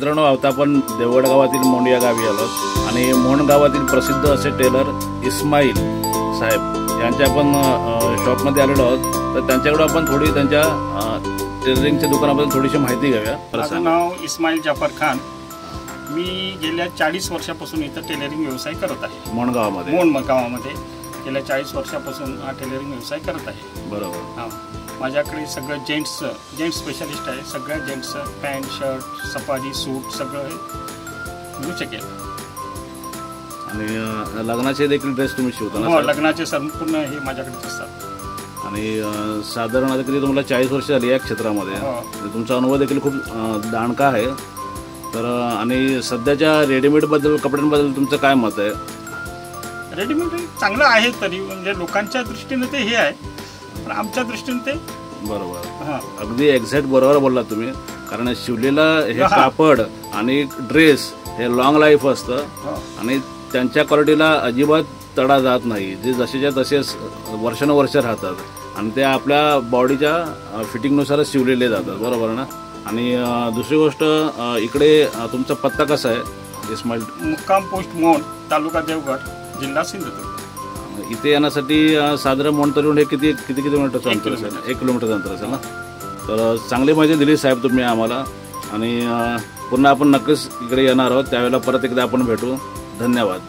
मित्रांनो, आता आपण देवगड गावातील मोंड या गावी आलो आणि मोंड गावातील प्रसिद्ध असे टेलर इस्माईल साहेब यांच्या आपण शॉपमध्ये आलेलो आहोत. तर त्यांच्याकडे आपण थोडी त्यांच्या टेलरिंगच्या दुकानाबद्दल थोडीशी माहिती घेऊया. माझं नाव इस्माईल जाफर खान. मी गेल्या 40 वर्षापासून इथं टेलरिंग व्यवसाय करत आहे. मोंड गावामध्ये गेल्या 40 वर्षापासून हा टेलरिंग व्यवसाय करत आहे. बरोबर. हां, माझ्याकडे सगळं जेंट्स स्पेशालिस्ट आहे. सगळ्या जेंट्सचं पॅन्ट शर्ट सफारी सूट सगळं मिळू शकेल. आणि लग्नाचे देखील ड्रेस तुम्ही शिवता? हो, लग्नाचे संपूर्ण हे माझ्याकडे असतात. आणि साधारण आता किती तुम्हाला 40 वर्ष झाली या क्षेत्रामध्ये. तुमचा अनुभव देखील खूप दाणका आहे. तर आणि सध्याच्या रेडीमेडबद्दल कपड्यांबद्दल तुमचं काय मत आहे? रेडीमेड चांगलं आहे, तरी म्हणजे लोकांच्या दृष्टीने ते हे आहे, पण आमच्या दृष्टीने ते बरोबर. हां, अगदी एक्झॅक्ट बरोबर बोलला तुम्ही. कारण शिवलेलं हे कापड आणि ड्रेस हे लॉंग लाईफ असतं आणि त्यांच्या क्वालिटीला अजिबात तडा जात नाही. जे जसेच्या तसेच वर्षानुवर्ष राहतात आणि ते आपल्या बॉडीच्या फिटिंगनुसारच शिवलेले जातात. बरोबर ना? आणि दुसरी गोष्ट, इकडे तुमचा पत्ता कसा आहे? इस्माईल मुक्काम पोस्ट मोंड, तालुका देवगड, जिल्हा सिंधुदुर्ग. इथे येण्यासाठी साधारण मोंड तरुण हे किती किलोमीटरचं अंतर असेल? 1 किलोमीटरचं अंतर असेल ना? तर चांगली माहिती दिली साहेब तुम्ही आम्हाला. आणि पुन्हा आपण नक्कीच इकडे येणार आहोत. त्यावेळेला परत एकदा आपण भेटू. धन्यवाद.